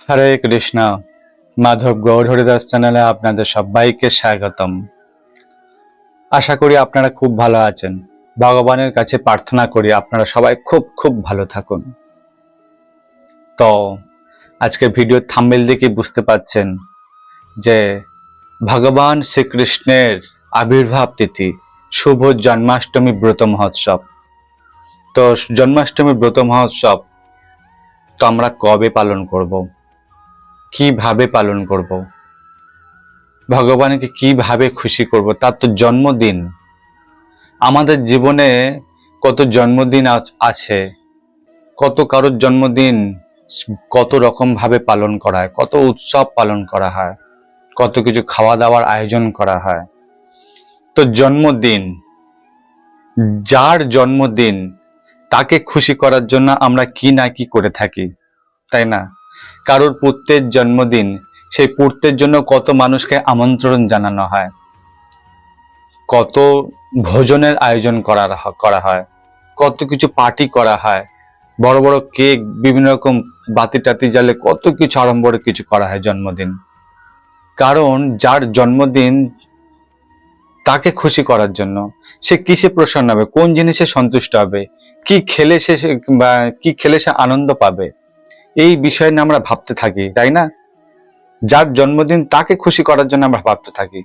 হরে কৃষ্ণ। মাধব গৌর হরিদাস চ্যানেলে আপনাদের সবাইকে স্বাগতম। আশা করি আপনারা খুব ভালো আছেন। ভগবানের কাছে প্রার্থনা করি আপনারা সবাই খুব খুব ভালো থাকুন। তো আজকে ভিডিওর থাম্বনেল দেখে বুঝতে পাচ্ছেন যে ভগবান শ্রীকৃষ্ণের আবির্ভাব তিথি শুভ জন্মাষ্টমী ব্রত মহোৎসব। তো জন্মাষ্টমী ব্রত মহোৎসব তো আমরা কবে পালন করব, কিভাবে পালন করব, ভগবানকে কিভাবে খুশি করব, তার তো জন্মদিন। আমাদের জীবনে কত জন্মদিন আছে, কত কারোর জন্মদিন কত রকম ভাবে পালন করা হয়, কত উৎসব পালন করা হয়, কত কিছু খাওয়া দাওয়ার আয়োজন করা হয়। তো জন্মদিন, যার জন্মদিন তাকে খুশি করার জন্য আমরা কি না কি করে থাকি, তাই না? কারোর পুত্রের জন্মদিন, সেই পুত্রের জন্য কত মানুষকে আমন্ত্রণ জানানো হয়, কত ভোজনের আয়োজন করা হয়, কত কিছু পার্টি করা হয়, বড় বড় কেক, বিভিন্ন রকম বাতি টাতি জ্বালে কত কিছু আড়ম্বরে কিছু করা হয় জন্মদিন। কারণ যার জন্মদিন তাকে খুশি করার জন্য, সে কিসে প্রসন্ন হবে, কোন জিনিসে সন্তুষ্ট হবে, কি খেলে সে বা কি খেলে সে আনন্দ পাবে, এই বিষয় নিয়ে আমরা ভাবতে থাকি, তাই না? যার জন্মদিন তাকে খুশি করার জন্য আমরা ভাবতে থাকি,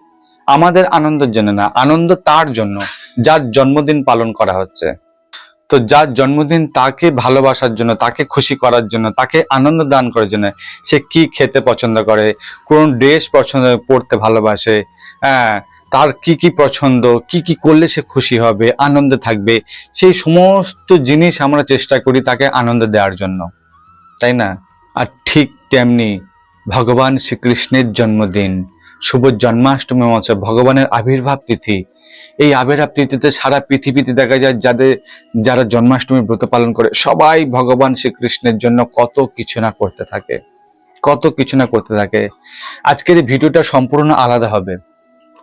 আমাদের আনন্দের জন্য না, আনন্দ তার জন্য যার জন্মদিন পালন করা হচ্ছে। তো যার জন্মদিন তাকে ভালোবাসার জন্য, তাকে খুশি করার জন্য, তাকে আনন্দ দান করার জন্য, সে কি খেতে পছন্দ করে, কোন ড্রেস পছন্দ পড়তে ভালোবাসে, হ্যাঁ, তার কি কি পছন্দ, কি কি করলে সে খুশি হবে, আনন্দে থাকবে, সেই সমস্ত জিনিস আমরা চেষ্টা করি তাকে আনন্দ দেওয়ার জন্য, তাই না? আর ঠিক তেমনি ভগবান শ্রীকৃষ্ণের জন্মদিন, শুভ জন্মাষ্টমী মহোৎসব, ভগবানের আবির্ভাব তিথি। এই আবির্ভাব তিথিতে সারা পৃথিবীতে দেখা যায় যারা জন্মাষ্টমীর ব্রত পালন করে সবাই ভগবান শ্রীকৃষ্ণের জন্য কত কিছু না করতে থাকে, কত কিছু না করতে থাকে। আজকের এই ভিডিওটা সম্পূর্ণ আলাদা হবে,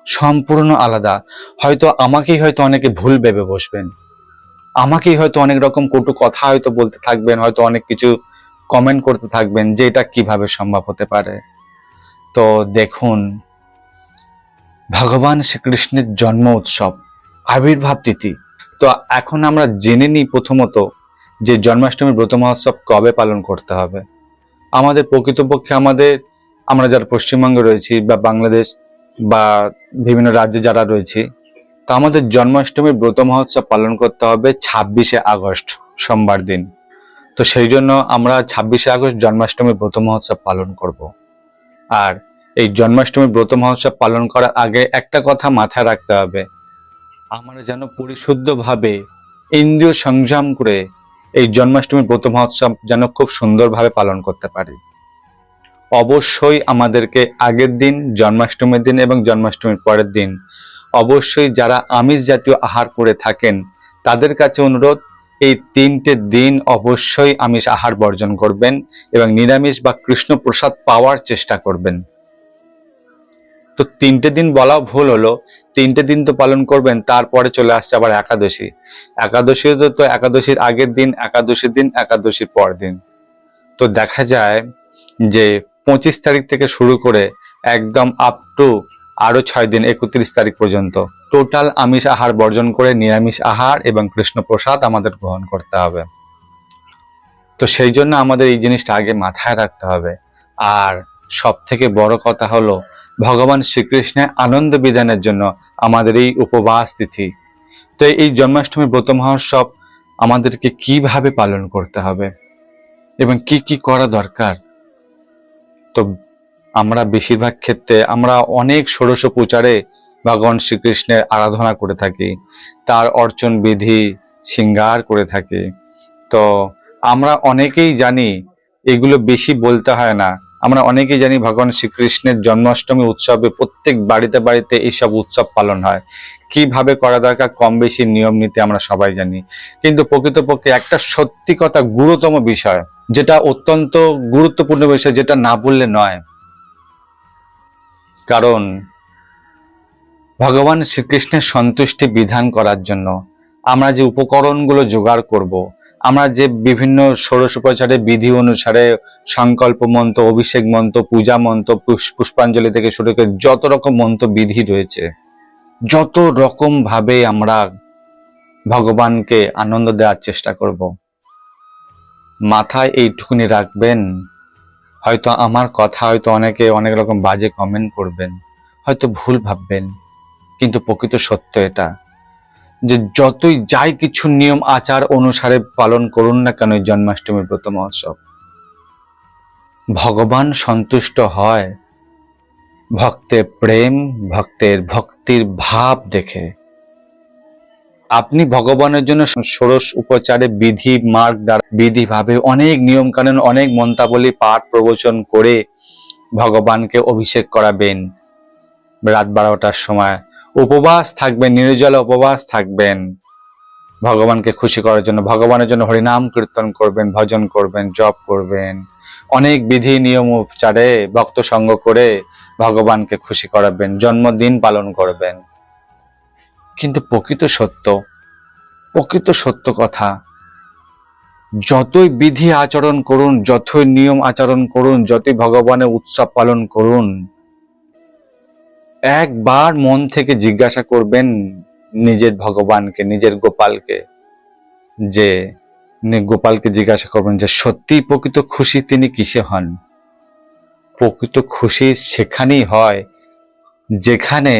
সম্পূর্ণ আলাদা। হয়তো অনেকে ভুল ভেবে বসবেন, আমাকেই হয়তো অনেক রকম কটু কথা হয়তো বলতে থাকবেন, হয়তো অনেক কিছু কমেন্ট করতে থাকবেন যে এটা কিভাবে সম্ভব হতে পারে। তো দেখুন, ভগবান শ্রীকৃষ্ণের জন্ম উৎসব, আবির্ভাব তিথি। তো এখন আমরা জেনে নিই প্রথমত যে জন্মাষ্টমী ব্রত মহোৎসব কবে পালন করতে হবে। আমাদের প্রকৃতপক্ষে আমরা যারা পশ্চিমবঙ্গে রয়েছি বা বাংলাদেশ বা বিভিন্ন রাজ্যে যারা রয়েছি, তো আমাদের জন্মাষ্টমীর ব্রত মহোৎসব পালন করতে হবে 26শে আগস্ট সোমবার দিন। তো সেই জন্য আমরা 26শে আগস্ট জন্মাষ্টমী ব্রত মহোৎসব পালন করব। আর এই জন্মাষ্টমী ব্রত মহোৎসব পালন করার আগে একটা কথা মাথায় রাখতে হবে, আমরা যেন পরিশুদ্ধভাবে ইন্দ্রিয় সংযম করে এই জন্মাষ্টমী ব্রত মহোৎসব যেন খুব সুন্দরভাবে পালন করতে পারি। অবশ্যই আমাদেরকে আগের দিন, জন্মাষ্টমীর দিন এবং জন্মাষ্টমীর পরের দিন অবশ্যই যারা আমিষ জাতীয় আহার করে থাকেন তাদের কাছে অনুরোধ, এই 3টে দিন অবশ্যই আমিষ আহার বর্জন করবেন এবং নিরামিষ বা কৃষ্ণ প্রসাদ পাওয়ার চেষ্টা করবেন। তো 3টে দিন বলাও ভুল হলো, 3টে দিন তো পালন করবেন, তারপরে চলে আসছে আবার একাদশী। তো একাদশীর আগের দিন, একাদশীর দিন, একাদশীর পর দিন। তো দেখা যায় যে 25 তারিখ থেকে শুরু করে একদম আপ টু আরো 6 দিন, 31 তারিখ পর্যন্ত টোটাল আমিষ আহার বর্জন করে নিরামিষ আহার এবং কৃষ্ণ প্রসাদ আমাদের গ্রহণ করতে হবে। তো সেই জন্য আমাদের এই জিনিসটা আগে মাথায় রাখতে হবে। আর সব থেকে বড় কথা হলো, ভগবান শ্রীকৃষ্ণের আনন্দ বিধানের জন্য আমাদের এই উপবাস তিথি। তো এই জন্মাষ্টমী ব্রত মহোৎসব আমাদেরকে কিভাবে পালন করতে হবে এবং কি কি করা দরকার। তো আমরা বেশিরভাগ ক্ষেত্রে আমরা অনেক ষোড়শ পূজারে ভগবান শ্রীকৃষ্ণের আরাধনা করে থাকি, তার অর্চন বিধি শৃঙ্গার করে থাকি। তো আমরা অনেকেই জানি, এগুলো বেশি বলতে হয় না, আমরা অনেকেই জানি ভগবান শ্রীকৃষ্ণের জন্মাষ্টমী উৎসবে প্রত্যেক বাড়িতে বাড়িতে এইসব উৎসব পালন হয়। কিভাবে করা দরকার কম বেশি নিয়ম নীতি আমরা সবাই জানি, কিন্তু প্রকৃতপক্ষে একটা সত্যি কথা, গুরুতম বিষয়, যেটা অত্যন্ত গুরুত্বপূর্ণ বিষয়, যেটা না বললে নয়। কারণ ভগবান শ্রীকৃষ্ণের সন্তুষ্টি বিধান করার জন্য আমরা যে উপকরণগুলো জোগাড় করব, আমরা যে বিভিন্ন ষোড়শোপচারে বিধি অনুসারে সংকল্প মন্ত্র, অভিষেক মন্ত্র, পূজা মন্ত্র, পুষ্পাঞ্জলি থেকে শুরু করে যত রকম মন্ত্র বিধি রয়েছে, যত রকম ভাবে আমরা ভগবানকে আনন্দ দেওয়ার চেষ্টা করব, মাথায় এইটুকুনি রাখবেন। হয়তো আমার কথা হয়তো অনেকে অনেক রকম বাজে কমেন্ট করবেন, হয়তো ভুল ভাববেন, কিন্তু প্রকৃত সত্য এটা যে যতই যাই কিছু নিয়ম আচার অনুসারে পালন করুন না কেন এই জন্মাষ্টমীর ব্রত মহোৎসব, ভগবান সন্তুষ্ট হয় ভক্তের প্রেম, ভক্তের ভক্তির ভাব দেখে। আপনি ভগবানের জন্য ষোড়শ উপচারে বিধি মার্গ দ্বারা বিধি ভাবে অনেক নিয়ম কানুন, অনেক মন্ত্রাবলী পাঠ প্রবচন করে ভগবানকে অভিষেক করাবেন। রাত 12টার সময় উপবাস থাকবেন, নির্জলা উপবাস থাকবেন ভগবানকে খুশি করার জন্য। ভগবানের জন্য হরিনাম কীর্তন করবেন, ভজন করবেন, জপ করবেন, অনেক বিধি নিয়ম উপচারে ভক্ত সঙ্গ করে ভগবানকে খুশি করাবেন, জন্মদিন পালন করবেন। কিন্তু প্রকৃত সত্য কথা, যতই বিধি আচরণ করুন, যতই নিয়ম আচরণ করুন, যতই ভগবানের উৎসব পালন করুন, একবার মন থেকে জিজ্ঞাসা করবেন নিজের ভগবানকে, নিজের গোপালকে, যে গোপালকে জিজ্ঞাসা করবেন যে সত্যি প্রকৃত খুশি তিনি কিসে হন। প্রকৃত খুশি সেখানেই হয় যেখানে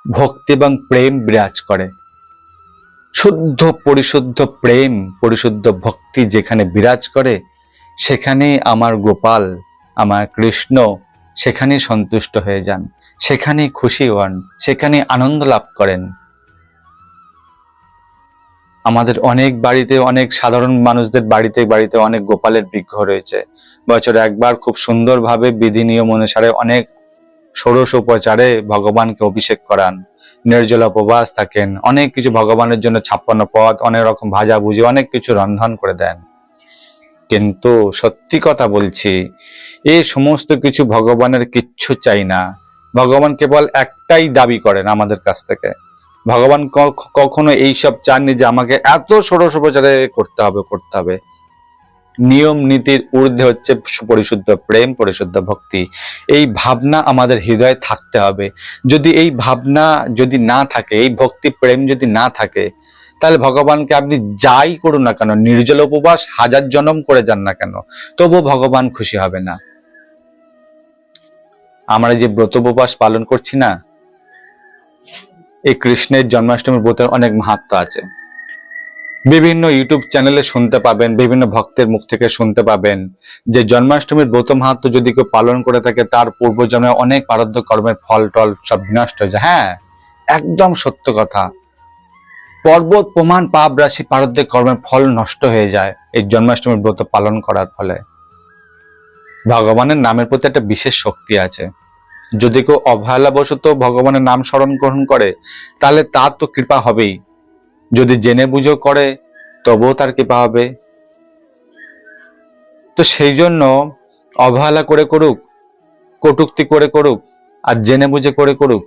ভক্তি এবং প্রেম বিরাজ করে। শুদ্ধ পরিশুদ্ধ প্রেম, পরিশুদ্ধ ভক্তি যেখানে বিরাজ করে, সেখানে আমার গোপাল, আমার কৃষ্ণ সেখানেই সন্তুষ্ট হয়ে যান, সেখানেই খুশি হন, সেখানে আনন্দ লাভ করেন। আমাদের অনেক বাড়িতে, অনেক সাধারণ মানুষদের বাড়িতে বাড়িতে অনেক গোপালের বিগ্রহ রয়েছে। বছরে একবার খুব সুন্দরভাবে বিধি নিয়ম অনুসারে অনেক ষোড়শ উপচারে ভগবানকে অভিষেক করান, নির্জলা উপবাস থাকেন, অনেক কিছু ভগবানের জন্য 56 পদ, অনেক রকম ভাজা ভুজি, অনেক কিছু রন্ধন করে দেন। কিন্তু সত্যি কথা বলছি, এই সমস্ত কিছু ভগবানের কিচ্ছু চাই না। ভগবান কেবল একটাই দাবি করেন আমাদের কাছ থেকে। ভগবান কখনো এইসব চাননি যে আমাকে এত ষোড়শ উপচারে করতে হবে। নিয়ম নীতির ঊর্ধ্বে হচ্ছে পরিশুদ্ধ প্রেম, পরিশুদ্ধ ভক্তি। এই ভাবনা আমাদের হৃদয়ে থাকতে হবে। যদি এই ভাবনা যদি না থাকে, এই ভক্তি প্রেম যদি না থাকে, তাহলে ভগবানকে আপনি যাই করুন না কেন, নির্জল উপবাস 1000 জন্ম করে যান না কেন, তবুও ভগবান খুশি হবে না। আমরা যে ব্রত উপবাস পালন করছি না, এই কৃষ্ণের জন্মাষ্টমীর ব্রতের অনেক মাহাত্ম্য আছে। বিভিন্ন ইউটিউব চ্যানেলে শুনতে পাবেন, বিভিন্ন ভক্তের মুখ থেকে শুনতে পাবেন যে জন্মাষ্টমীর ব্রত মাহাত্ম্য যদি কেউ পালন করে থাকে, তার পূর্বজন্মে অনেক প্রারব্ধ কর্মের ফল টল সব বিনষ্ট হয়ে যায়। হ্যাঁ, একদম সত্য কথা। পর্বত প্রমাণ পাপ রাশি প্রারব্ধ কর্মের ফল নষ্ট হয়ে যায় এই জন্মাষ্টমীর ব্রত পালন করার ফলে। ভগবানের নামের প্রতি একটা বিশেষ শক্তি আছে। যদি কেউ অবহেলাবশত ভগবানের নাম স্মরণ গ্রহণ করে, তাহলে তার তো কৃপা হবেই। যদি জেনে বুঝে করে, তবুও তার কৃপা হবে। তো সেই জন্য অবহেলা করে করুক, কটূক্তি করে করুক, আর জেনে বুঝে করে করুক,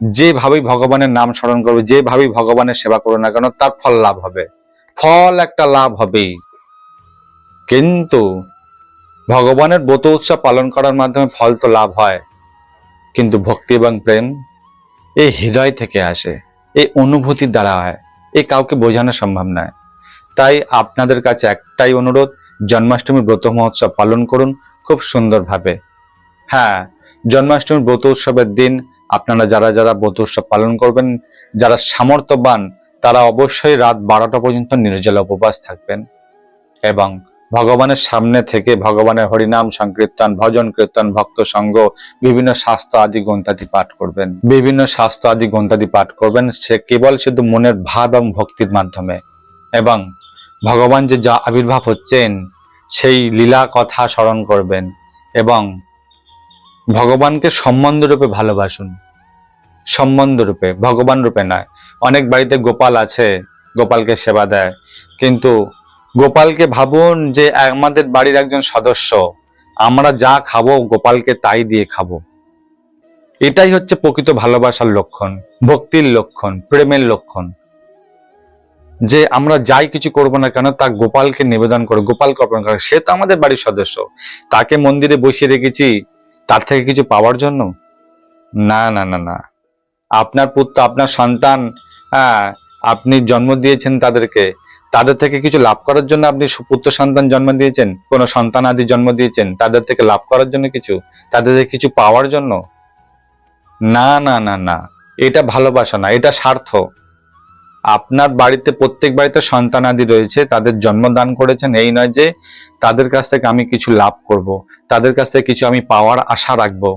যেভাবেই ভগবানের নাম স্মরণ করবে, যেভাবেই ভগবানের সেবা করো না কেন, তার ফল লাভ হবে, ফল একটা লাভ হবেই। কিন্তু ভগবানের ব্রত উৎসব পালন করার মাধ্যমে ফল তো লাভ হয়, কিন্তু ভক্তি এবং প্রেম এই হৃদয় থেকে আসে, এই অনুভূতির দ্বারা হয়, এই কাউকে বোঝানো সম্ভব নয়। তাই আপনাদের কাছে একটাই অনুরোধ, জন্মাষ্টমী ব্রত মহোৎসব পালন করুন খুব সুন্দরভাবে। হ্যাঁ, জন্মাষ্টমী ব্রত উৎসবের দিন আপনারা যারা যারা ব্রত উৎসব পালন করবেন, যারা সামর্থ্যবান, তারা অবশ্যই রাত 12টা পর্যন্ত নির্জলা উপবাস থাকবেন এবং ভগবানের সামনে থেকে ভগবানের হরিনাম সংকীর্তন, ভজন কীর্তন, ভক্ত সঙ্গ, বিভিন্ন শাস্ত্র আদি গ্রন্থাদি পাঠ করবেন। বিভিন্ন শাস্ত্র আদি গ্রন্থাদি পাঠ করবেন সে কেবল শুধু মনের ভাব এবং ভক্তির মাধ্যমে। এবং ভগবান যে যা আবির্ভাব হচ্ছেন সেই লীলা কথা স্মরণ করবেন এবং ভগবানকে সম্বন্ধ রূপে ভালোবাসুন, সম্বন্ধ রূপে, ভগবান রূপে নয়। অনেক বাড়িতে গোপাল আছে, গোপালকে সেবা দেয়, কিন্তু গোপালকে ভাবুন যে আমাদের বাড়ির একজন সদস্য, আমরা যা খাবো গোপালকে তাই দিয়ে খাবো। এটাই হচ্ছে প্রকৃত ভালোবাসার লক্ষণ, ভক্তির লক্ষণ, প্রেমের লক্ষণ। যে আমরা যাই কিছু করব না কেন তা গোপালকে নিবেদন করে, গোপালকে অর্পণ করে। সে তো আমাদের বাড়ির সদস্য, তাকে মন্দিরে বসিয়ে রেখেছি তার থেকে কিছু পাওয়ার জন্য? না না না না। আপনার পুত্র, আপনার সন্তান, হ্যাঁ, আপনি জন্ম দিয়েছেন তাদেরকে, তাদের থেকে কিছু লাভ করার জন্য আপনি পুত্র সন্তান জন্ম দিয়েছেন, কোনো সন্তান আদি জন্ম দিয়েছেন তাদের থেকে লাভ করার জন্য কিছু, তাদের থেকে কিছু পাওয়ার জন্য? না না না না, এটা ভালোবাসা না, এটা স্বার্থ। আপনার বাড়িতে, প্রত্যেক বাড়িতে সন্তান আদি রয়েছে, তাদের জন্মদান করেছেন, এই নয় যে তাদের কাছ থেকে আমি কিছু লাভ করব, তাদের কাছ থেকে কিছু আমি পাওয়ার আশা রাখবো,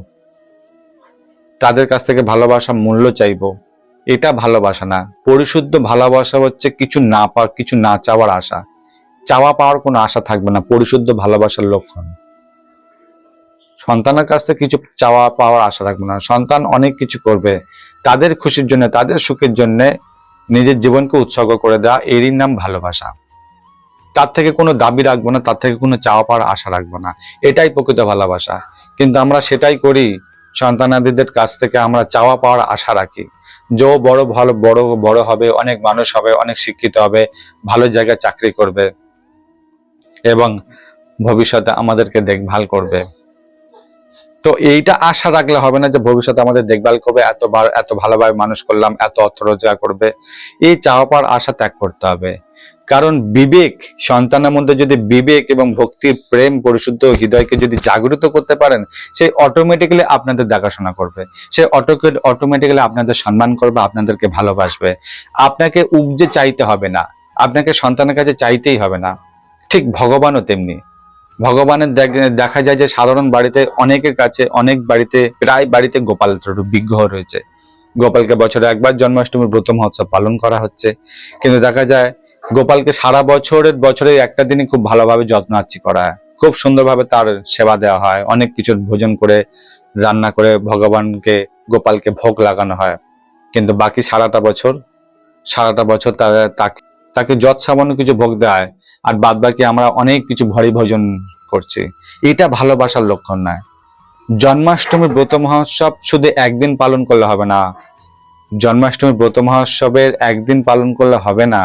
তাদের কাছ থেকে ভালোবাসা মূল্য চাইবো। এটা ভালোবাসা না। পরিশুদ্ধ ভালোবাসা হচ্ছে কিছু না পাওয়া, কিছু না চাওয়ার আশা। চাওয়া পাওয়ার কোনো আশা থাকবে না, পরিশুদ্ধ ভালোবাসার লক্ষণ। সন্তানের কাছ থেকে কিছু চাওয়া পাওয়ার আশা রাখবো না। সন্তান অনেক কিছু করবে, তাদের খুশির জন্য, তাদের সুখের জন্য নিজের জীবনকে উৎসর্গ করে দেওয়া, এরই নাম ভালোবাসা। তার থেকে কোনো দাবি রাখবো না, তার থেকে কোনো চাওয়া পাওয়ার আশা রাখবো না, এটাই প্রকৃত ভালোবাসা। কিন্তু আমরা সেটাই করি, সন্তানাদিদের কাছ থেকে আমরা চাওয়া পাওয়ার আশা রাখি যে ও বড় ভালো, বড় বড় হবে, অনেক মানুষ হবে, অনেক শিক্ষিত হবে, ভালো জায়গায় চাকরি করবে এবং ভবিষ্যতে আমাদেরকে দেখভাল করবে। তো এইটা আশা রাখলে হবে না যে ভবিষ্যতে আমাদের দেখভাল করবে, এত ভালোভাবে মানুষ করলাম, এত অর্থ রোজগার করবে। এই চাওয়া পাওয়ার আশা ত্যাগ করতে হবে। কারণ বিবেক, সন্তানের মধ্যে যদি বিবেক এবং ভক্তির প্রেম, পরিশুদ্ধ হৃদয়কে যদি জাগরিত করতে পারেন, সে অটোমেটিক্যালি আপনাদের দেখাশোনা করবে, সে অটোমেটিক্যালি আপনাদের সম্মান করবে, আপনাদেরকে ভালোবাসবে। আপনাকে উপজে চাইতে হবে না, আপনাকে সন্তানের কাছে চাইতেই হবে না। ঠিক ভগবানও তেমনি। ভগবানের দেখা যায় যে সাধারণ বাড়িতে, অনেকের কাছে, অনেক বাড়িতে, প্রায় বাড়িতে গোপাল বিগ্রহ রয়েছে। গোপালকে বছরে একবার জন্মাষ্টমীর ব্রত মহোৎসব পালন করা হচ্ছে, কিন্তু দেখা যায় গোপালকে সারা বছরে একটা দিনই খুব ভালোভাবে যত্ন আচ্ছি করা হয়, খুব সুন্দরভাবে তার সেবা দেওয়া হয়, অনেক কিছুর ভোজন করে, রান্না করে ভগবানকে, গোপালকে ভোগ লাগানো হয়। কিন্তু বাকি সারাটা বছর তাকে তাকে যৎ সামান্য কিছু ভোগ দেওয়া হয়, আর বাদ বাকি আমরা অনেক কিছু ভারী ভোজন করছি। এটা ভালোবাসার লক্ষণ নয়। জন্মাষ্টমীর ব্রত মহোৎসব শুধু একদিন পালন করলে হবে না, জন্মাষ্টমীর ব্রত মহোৎসবের একদিন পালন করলে হবে না।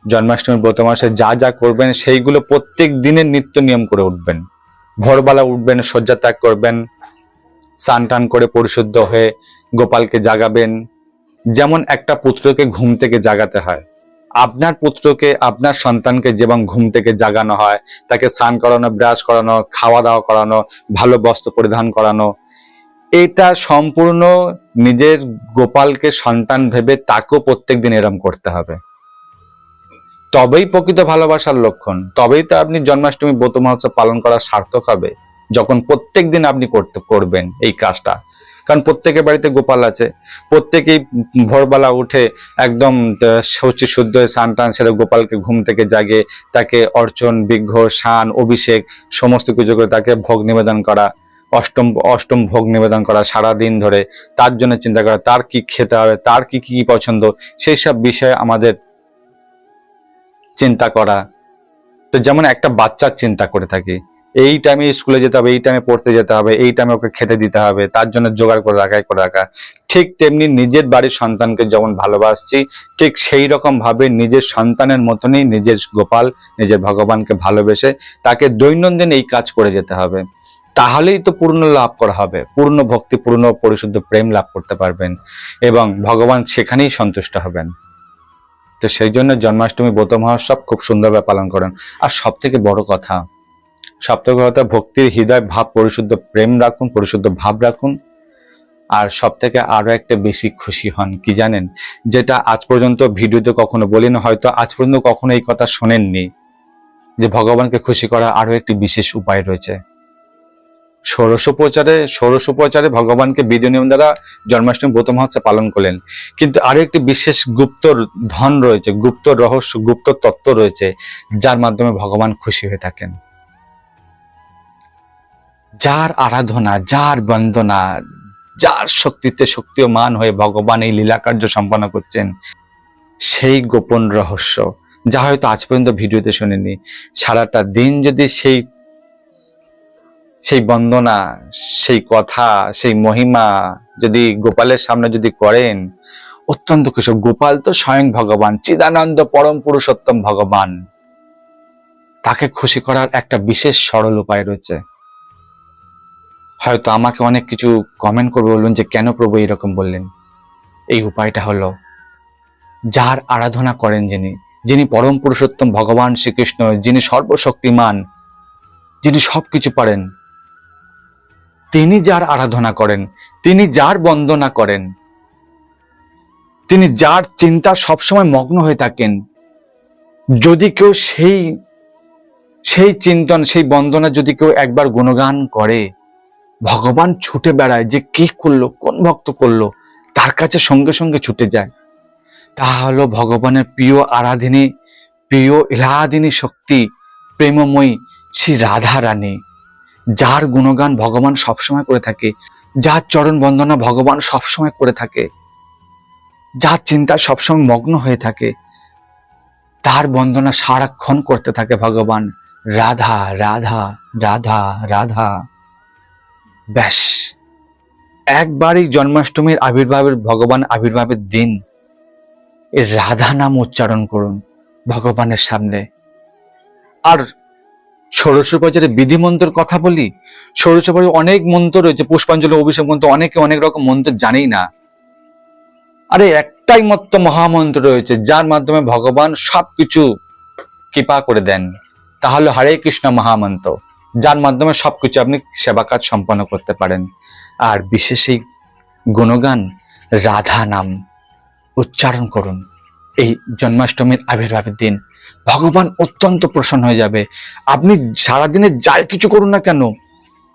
জন্মাষ্টমীর ব্রত মাসে যা যা করবেন সেইগুলো প্রত্যেক দিনের নিত্য নিয়ম করে উঠবেন। ভোরবেলা উঠবেন, শয্যা ত্যাগ করবেন, স্নান টান করে পরিশুদ্ধ হয়ে গোপালকে জাগাবেন। যেমন একটা পুত্রকে ঘুম থেকে জাগাতে হয়, আপনার পুত্রকে, আপনার সন্তানকে যেমন ঘুম থেকে জাগানো হয়, তাকে স্নান করানো, ব্রাশ করানো, খাওয়া দাওয়া করানো, ভালো বস্ত্র পরিধান করানো, এটা সম্পূর্ণ নিজের গোপালকে সন্তান ভেবে তাকেও প্রত্যেকদিন এরম করতে হবে। তবেই প্রকৃত ভালোবাসার লক্ষণ, তবেই তো আপনি জন্মাষ্টমী ব্রত মহোৎসব পালন করার সার্থক হবে, যখন প্রত্যেকদিন আপনি করবেন এই কাজটা। কারণ প্রত্যেকের বাড়িতে গোপাল আছে, প্রত্যেকেই ভোরবেলা উঠে একদম শৌচি শুদ্ধ হয়ে স্নান টান সেরে গোপালকে ঘুম থেকে জাগে, তাকে অর্চন, বিঘ্ন, স্নান, অভিষেক সমস্ত কিছু করে তাকে ভোগ নিবেদন করা, অষ্টম অষ্টম ভোগ নিবেদন করা, সারা দিন ধরে তার জন্য চিন্তা করা, তার কি খেতে হবে, তার কি কি পছন্দ, সেই সব বিষয়ে আমাদের চিন্তা করা। তো যেমন একটা বাচ্চার চিন্তা করে থাকি, এই টাইমে স্কুলে যেতে হবে, এই টাইমে পড়তে যেতে হবে, এই টাইমে ওকে খেতে দিতে হবে, তার জন্য জোগাড় করে রাখা, ঠিক তেমনি নিজের বাড়ির সন্তানকে যেমন ভালোবাসছি, ঠিক সেই রকম ভাবে নিজের সন্তানের মতনই নিজের গোপাল, নিজের ভগবানকে ভালোবেসে তাকে দৈনন্দিন এই কাজ করে যেতে হবে। তাহলেই তো পূর্ণ লাভ করা হবে, পূর্ণ ভক্তি, পূর্ণ পরিশুদ্ধ প্রেম লাভ করতে পারবেন এবং ভগবান সেখানেই সন্তুষ্ট হবেন। তো সেই জন্য জন্মাষ্টমী ব্রত মহোৎসব খুব সুন্দরভাবে পালন করেন। আর সব থেকে বড় কথা, ভক্তির হৃদয় ভাব, পরিশুদ্ধ প্রেম রাখুন, পরিশুদ্ধ ভাব রাখুন। আর সব থেকে আরো একটা বেশি খুশি হন কি জানেন, যেটা আজ পর্যন্ত ভিডিওতে কখনো বলিনি, হয়তো আজ পর্যন্ত কখনো এই কথা শোনেননি, যে ভগবানকে খুশি করার আরো একটি বিশেষ উপায় রয়েছে। ষোড়শোপচারে ভগবানকে বিধি নিয়ম দ্বারা জন্মাষ্টমী ব্রত মহোৎসব পালন করলেন, কিন্তু আরো একটি বিশেষ গুপ্ত ধন রয়েছে, গুপ্ত রহস্য, গুপ্ত তত্ত্ব রয়েছে, যার মাধ্যমে ভগবান খুশি হয়ে থাকেন। যার আরাধনা, যার বন্দনা, যার শক্তিতে শক্তিমান হয়ে ভগবান এই লীলা কার্য সম্পন্ন করছেন, সেই গোপন রহস্য যা হয়তো আজ পর্যন্ত ভিডিওতে শুনেনি, সারাটা দিন যদি সেই বন্দনা, সেই কথা, সেই মহিমা যদি গোপালের সামনে যদি করেন, অত্যন্ত খুশি। গোপাল তো স্বয়ং ভগবান, চিদানন্দ পরম পুরুষোত্তম ভগবান। তাকে খুশি করার একটা বিশেষ সরল উপায় রয়েছে। হয়তো আমাকে অনেক কিছু কমেন্ট করবে, বলবেন যে কেন প্রভু এরকম বললেন। এই উপায়টা হলো, যার আরাধনা করেন যিনি পরম পুরুষোত্তম ভগবান শ্রীকৃষ্ণ, যিনি সর্বশক্তিমান, যিনি সবকিছু পারেন, তিনি যার আরাধনা করেন, তিনি যার বন্দনা করেন, তিনি যার চিন্তা সবসময় মগ্ন হয়ে থাকেন, যদি কেউ সেই চিন্তন, সেই বন্দনা যদি কেউ একবার গুণগান করে, ভগবান ছুটে বেড়ায় যে কি করলো, কোন ভক্ত করলো, তার কাছে সঙ্গে সঙ্গে ছুটে যায়। তা হলো ভগবানের প্রিয় আরাধিনী, প্রিয় ইলাদিনী শক্তি, প্রেমময়ী শ্রী রাধা রানী, যার গুণগান ভগবান সবসময় করে থাকে, যার চরণ বন্দনা ভগবান সবসময় করে থাকে, যার চিন্তায় সবসময় মগ্ন হয়ে থাকে, তার বন্দনা সারাক্ষণ করতে থাকে ভগবান। রাধা রাধা রাধা রাধা। ব্যাস, একবারই জন্মাষ্টমীর ভগবান আবির্ভাবের দিন এই রাধা নাম উচ্চারণ করুন ভগবানের সামনে। আর ষোড়শোপচারে বিধি মন্ত্রের কথা বলি, ষোড়শোপচারে অনেক মন্ত্র রয়েছে, পুষ্পাঞ্জলি, অভিষেক মন্ত্র, অনেকে অনেক রকম মন্ত্র জানেই না। আরে একটাই মত্ত মহামন্ত্র রয়েছে, যার মাধ্যমে ভগবান সবকিছু কৃপা করে দেন, তাহলে হরে কৃষ্ণ মহামন্ত্র, যার মাধ্যমে সবকিছু আপনি সেবা কাজ সম্পন্ন করতে পারেন। আর বিশেষ এই গুণগান রাধা নাম উচ্চারণ করুন এই জন্মাষ্টমীর আবির্ভাবের দিন, ভগবান অত্যন্ত প্রসন্ন হয়ে যাবে। আপনি সারাদিনে যাই কিছু করুন না কেন,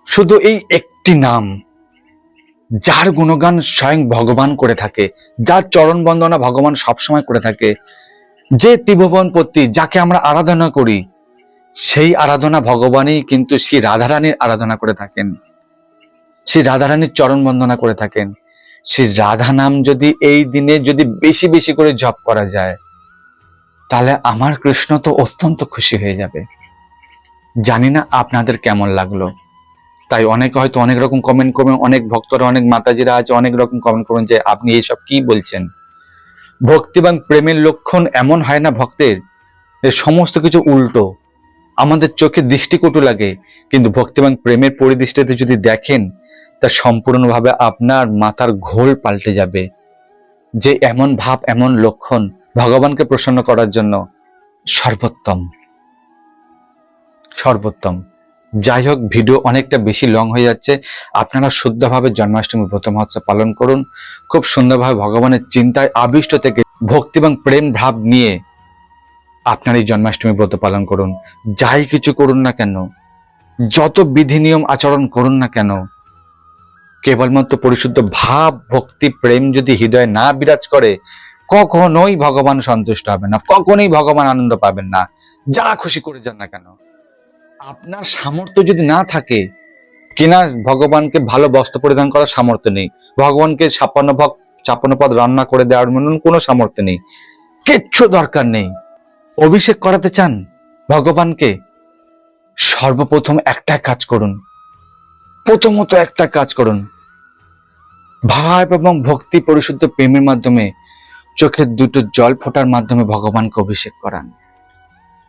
শুধু এই একটি নাম, যার গুণগান স্বয়ং ভগবান করে থাকে, যার চরণ বন্দনা ভগবান সবসময় করে থাকে, যে ত্রিভুবনপতি, যাকে আমরা আরাধনা করি, সেই আরাধনা ভগবানই কিন্তু শ্রী রাধারানীর আরাধনা করে থাকেন, শ্রী রাধারানীর চরণ বন্দনা করে থাকেন। শ্রী রাধা নাম যদি এই দিনে যদি বেশি বেশি করে জপ করা যায়, তাহলে আমার কৃষ্ণ তো অত্যন্ত খুশি হয়ে যাবে। জানি না আপনাদের কেমন লাগলো। তাই অনেকে হয়তো অনেক রকম কমেন্ট করবেন, অনেক ভক্তরা, অনেক মাতাজিরা আছে, অনেক রকম কমেন্ট করবেন যে আপনি এইসব কি বলছেন। ভক্তি এবং প্রেমের লক্ষণ এমন হয় না ভক্তের, যে সমস্ত কিছু উল্টো। আমাদের চোখে দৃষ্টিকটু লাগে, কিন্তু ভক্তি এবং প্রেমের পরিদৃষ্টিতে যদি দেখেন, তা সম্পূর্ণভাবে আপনার মাথার ঘোল পাল্টে যাবে, যে এমন ভাব, এমন লক্ষণ ভগবানকে প্রসন্ন করার জন্য সর্বোত্তম সর্বোত্তম। যাই হোক, ভিডিও অনেকটা বেশি লং হয়ে যাচ্ছে। আপনারা শুদ্ধভাবে জন্মাষ্টমী ব্রত মহোৎসব পালন করুন, খুব সুন্দরভাবে ভগবানের চিন্তায় আবিষ্ট থেকে ভক্তি এবং প্রেম ভাব নিয়ে আপনার এই জন্মাষ্টমী ব্রত পালন করুন। যাই কিছু করুন না কেন, যত বিধি নিয়ম আচরণ করুন না কেন, কেবলমাত্র পরিশুদ্ধ ভাব, ভক্তি, প্রেম যদি হৃদয়ে না বিরাজ করে, কখনোই ভগবান সন্তুষ্ট হবে না, কখনোই ভগবান আনন্দ পাবেন না। যা খুশি করে যান না কেন, আপনার সামর্থ্য যদি না থাকে, কিনা ভগবানকে ভালো বস্ত্র পরিধান করার সামর্থ্য নেই, ভগবানকে 56 পদ রান্না করে দেওয়ার মতন কোনো সামর্থ্য নেই, কিচ্ছু দরকার নেই। অভিষেক করাতে চান ভগবানকে, সর্বপ্রথম একটা কাজ করুন, প্রথমত একটা কাজ করুন, ভাব এবং ভক্তি পরিশুদ্ধ প্রেমের মাধ্যমে চোখের দুটো জল ফোটার মাধ্যমে ভগবানকে অভিষেক করান,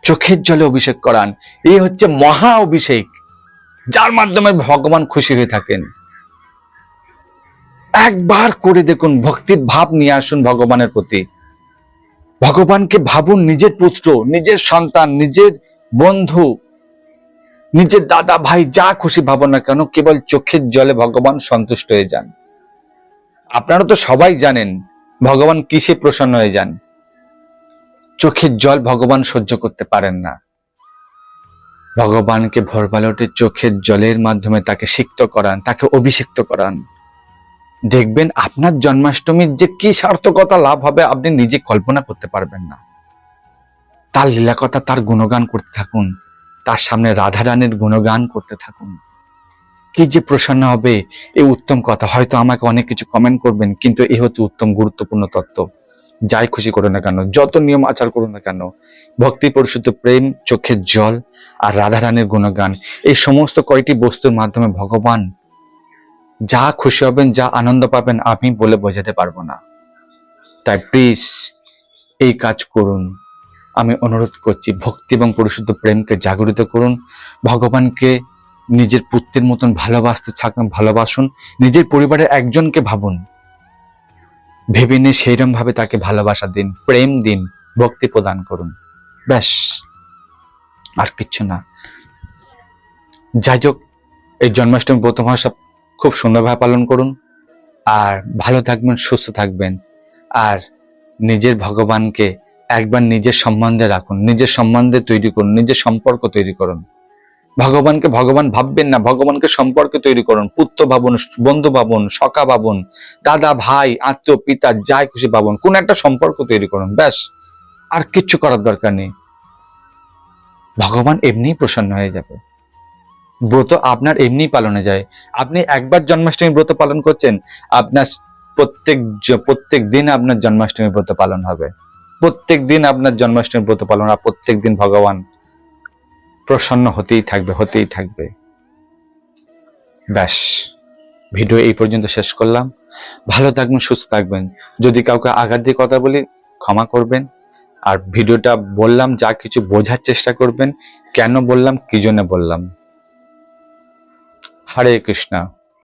চোখের জলে অভিষেক করান। এই হচ্ছে মহা অভিষেক, যার মাধ্যমে ভগবান খুশি হয়ে থাকেন। একবার করে দেখুন, ভক্তির ভাব নিয়ে আসুন ভগবানের প্রতি, ভগবানকে ভাবুন নিজের পুত্র, নিজের সন্তান, নিজের বন্ধু, নিজের দাদা ভাই, যা খুশি ভাবুন না কেন, কেবল চোখের জলে ভগবান সন্তুষ্ট হয়ে যান। আপনারা তো সবাই জানেন ভগবান কিসে প্রসন্ন হয়ে যান। চোখের জল ভগবান সহ্য করতে পারেন না। ভগবানকে ভোরবেলা উঠে চোখের জলের মাধ্যমে তাকে সিক্ত করান, তাকে অভিষিক্ত করান। দেখবেন আপনার জন্মাষ্টমীর যে কি সার্থকতা লাভ হবে, আপনি নিজে কল্পনা করতে পারবেন না। তার লীলা কথা, তার গুণগান করতে থাকুন, তার সামনে রাধা রানীর গুণগান করতে থাকুন, কি যে প্রসন্ন হবে। এই উত্তম কথা, হয়তো আমাকে অনেক কিছু কমেন্ট করবেন, কিন্তু এই হচ্ছে উত্তম গুরুত্বপূর্ণ তত্ত্ব। যাই খুশি করুন না কেন, যত নিয়ম আচার করুন না কেন, ভক্তি পরিশুদ্ধ প্রেম, চোখের জল আর রাধা রানীর গুণগান, এই সমস্ত কয়টি বস্তুর মাধ্যমে ভগবান যা খুশি হবেন, যা আনন্দ পাবেন, আমি বলে বোঝাতে পারবো না। তাই প্লিজ এই কাজ করুন, আমি অনুরোধ করছি। ভক্তি এবং পরিশুদ্ধ প্রেমকে জাগরিত করুন, ভগবানকে নিজের পুত্রের মতন ভালোবাসুন, নিজের পরিবারের একজনকে ভাবুন, ভেবে নিয়ে সেইরকম ভাবে তাকে ভালোবাসা দিন, প্রেম দিন, ভক্তি প্রদান করুন, ব্যাস, আর কিচ্ছু না। যাই হোক, এই জন্মাষ্টমী ব্রত মহোৎসব খুব সুন্দরভাবে পালন করুন, আর ভালো থাকবেন, সুস্থ থাকবেন, আর নিজের ভগবানকে একবার নিজের সম্বন্ধে রাখুন, নিজের সম্বন্ধে তৈরি করুন, নিজের সম্পর্ক তৈরি করুন। ভগবানকে ভগবান ভাববেন না, ভগবানকে সম্পর্ক তৈরি করুন। পুত্র ভাবুন, বন্ধু ভাবুন, সখা ভাবুন, দাদা ভাই আত্মীয় পিতা যাই খুশি ভাবুন, কোন একটা সম্পর্ক তৈরি করুন, ব্যাস, আর কিচ্ছু করার দরকার নেই। ভগবান এমনিই প্রসন্ন হয়ে যাবে। ব্রত আপনার এমনি পালনে যায়। আপনি একবার জন্মাষ্টমী ব্রত পালন করছেন, আপনার প্রত্যেক দিন আপনার জন্মাষ্টমী ব্রত পালন হবে, প্রত্যেক দিন আপনার জন্মাষ্টমী ব্রত পালন, আর প্রত্যেক দিন ভগবান প্রসন্ন হতেই থাকবে, হতেই থাকবে। ব্যাস, ভিডিও এই পর্যন্ত শেষ করলাম। ভালো থাকবেন, সুস্থ থাকবেন। যদি কাউকে আঘাত দিয়ে কথা বলি ক্ষমা করবেন, আর ভিডিওটা বললাম যা কিছু বোঝার চেষ্টা করবেন, কেন বললাম, কি জন্য বললাম। হরে কৃষ্ণ।